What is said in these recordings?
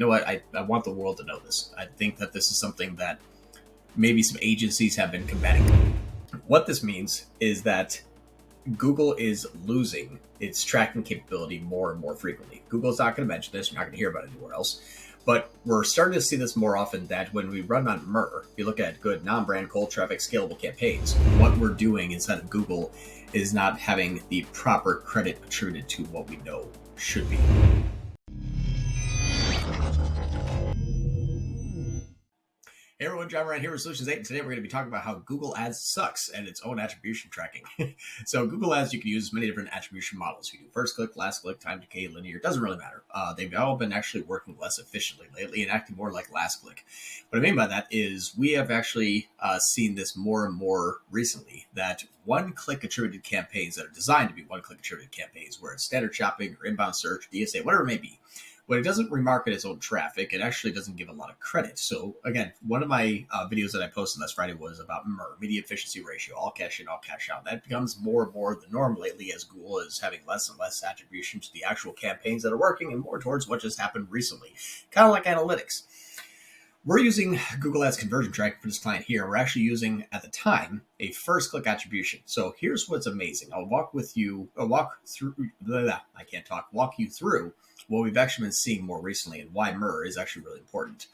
know what, I want the world to know this. I think that this is something that maybe some agencies have been combating. What this means is that Google is losing its tracking capability more and more frequently. Google's not going to mention this. You're not going to hear about it anywhere else. But we're starting to see this more often that when we run on MER, if you look at good non-brand cold traffic scalable campaigns, what we're doing inside of Google is not having the proper credit attributed to what we know should be. Hey everyone, John Ryan here with Solutions 8, and today we're going to be talking about how Google Ads sucks and its own attribution tracking. So Google Ads, you can use many different attribution models. You do first click, last click, time decay, linear, it doesn't really matter. They've all been actually working less efficiently lately and acting more like last click. What I mean by that is we have actually seen this more and more recently, that one-click attributed campaigns that are designed to be one-click attributed campaigns, where it's standard shopping or inbound search, DSA, whatever it may be. When it doesn't remarket its own traffic, it actually doesn't give a lot of credit. So again, one of my videos that I posted last Friday was about MER, media efficiency ratio, all cash in, all cash out. That becomes more and more the norm lately as Google is having less and less attribution to the actual campaigns that are working and more towards what just happened recently. Kind of like analytics. We're using Google Ads conversion tracking for this client here. We're actually using, at the time, a first click attribution. So here's what's amazing. I'll walk you through what we've actually been seeing more recently and why MER is actually really important.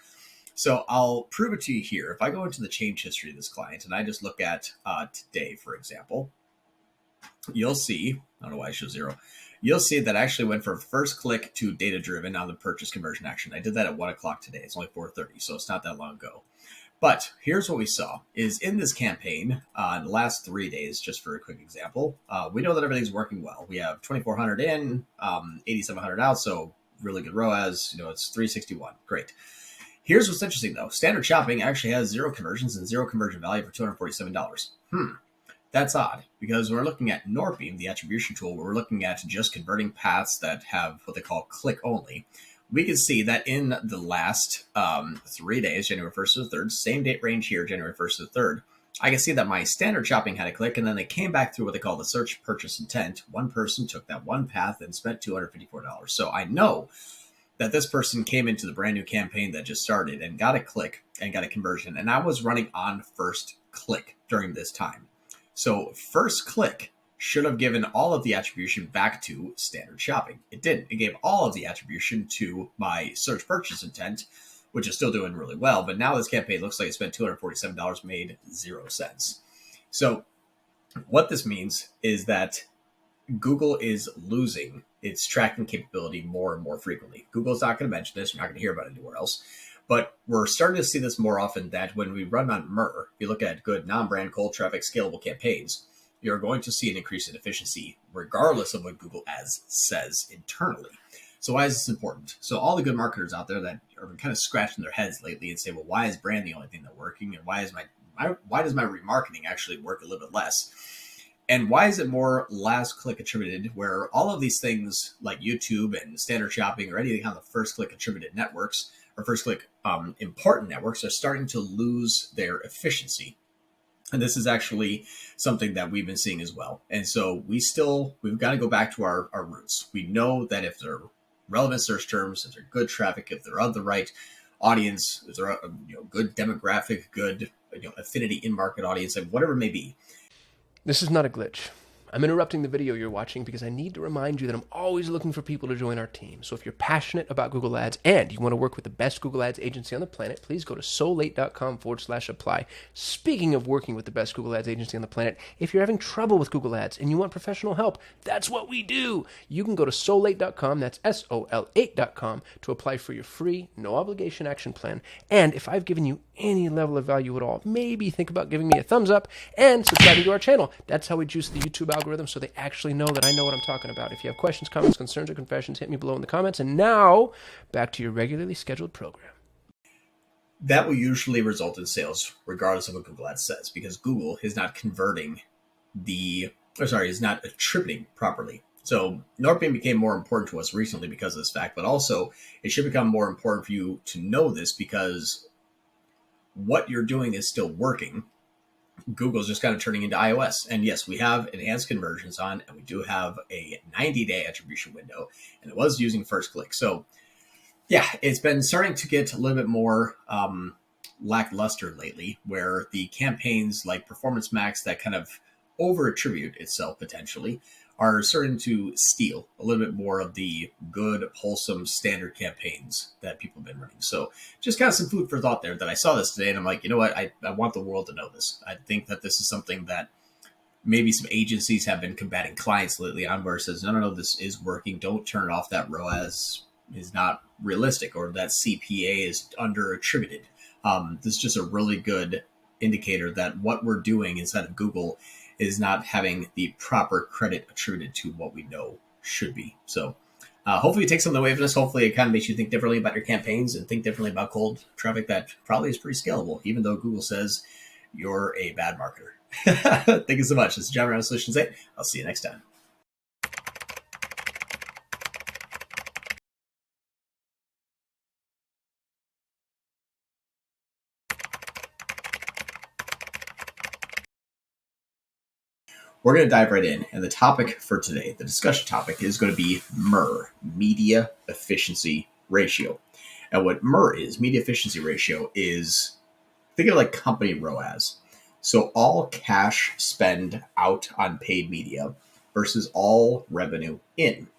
So I'll prove it to you here. If I go into the change history of this client and I just look at today, for example, you'll see, I don't know why I show 0. You'll see that I actually went from first click to data driven on the purchase conversion action. I did that at 1 o'clock today. It's only 4:30, so it's not that long ago. But here's what we saw is in this campaign in the last 3 days, just for a quick example, we know that everything's working well. We have 2,400 in, 8,700 out. So really good ROAS, it's 361. Great. Here's what's interesting though. Standard shopping actually has 0 conversions and 0 conversion value for $247. That's odd because we're looking at Norbeam, the attribution tool, where we're looking at just converting paths that have what they call click only. We can see that in the last 3 days, January 1st to the 3rd, same date range here, January 1st to the 3rd, I can see that my standard shopping had a click, and then they came back through what they call the search purchase intent. One person took that one path and spent $254. So I know that this person came into the brand new campaign that just started and got a click and got a conversion. And I was running on first click during this time. So first click should have given all of the attribution back to standard shopping. It didn't. It gave all of the attribution to my search purchase intent, which is still doing really well. But now this campaign looks like it spent $247, made 0 cents. So what this means is that Google is losing its tracking capability more and more frequently. Google's not going to mention this. You're not going to hear about it anywhere else. But we're starting to see this more often that when we run on MER, if you look at good non-brand cold traffic scalable campaigns, you're going to see an increase in efficiency regardless of what Google Ads says internally. So why is this important? So all the good marketers out there that are kind of scratching their heads lately and say, well, why is brand the only thing that's working? And why does my remarketing actually work a little bit less? And why is it more last click attributed, where all of these things like YouTube and standard shopping or anything on the first click attributed networks or first click important networks are starting to lose their efficiency? And this is actually something that we've been seeing as well. And so we've got to go back to our roots. We know that if they're relevant search terms, if they're good traffic, if they're of the right audience, if they're good demographic, good affinity in-market audience, and whatever it may be. This is not a glitch. I'm interrupting the video you're watching because I need to remind you that I'm always looking for people to join our team. So if you're passionate about Google Ads and you want to work with the best Google Ads agency on the planet, please go to solate.com/apply. Speaking of working with the best Google Ads agency on the planet, if you're having trouble with Google Ads and you want professional help, that's what we do. You can go to solate.com, that's SOL8.com, to apply for your free, no obligation action plan. And if I've given you any level of value at all, maybe think about giving me a thumbs up and subscribing to our channel. That's how we juice the YouTube algorithm so they actually know that I know what I'm talking about. If you have questions, comments, concerns, or confessions, hit me below in the comments. And now, back to your regularly scheduled program. That will usually result in sales, regardless of what Google Ads says, because Google is not is not attributing properly. So Norbeam became more important to us recently because of this fact, but also it should become more important for you to know this because what you're doing is still working. Google's just kind of turning into iOS. And yes, we have enhanced conversions on, and we do have a 90-day attribution window, and it was using first click. So Yeah, it's been starting to get a little bit more lackluster lately, where the campaigns like Performance Max that kind of over attribute itself potentially are starting to steal a little bit more of the good, wholesome standard campaigns that people have been running. So just kind of some food for thought there that I saw this today and I'm like, you know what? I want the world to know this. I think that this is something that maybe some agencies have been combating clients lately on where it says, no, this is working. Don't turn off that ROAS is not realistic or that CPA is under attributed. This is just a really good indicator that what we're doing inside of Google is not having the proper credit attributed to what we know should be. So hopefully it takes something away from this. Hopefully it kind of makes you think differently about your campaigns and think differently about cold traffic that probably is pretty scalable, even though Google says you're a bad marketer. Thank you so much. This is John around Solutions 8. I'll see you next time. We're going to dive right in. And the topic for today, the discussion topic, is going to be MER, Media Efficiency Ratio. And what MER is, Media Efficiency Ratio, is think of it like company ROAS. So all cash spend out on paid media versus all revenue in.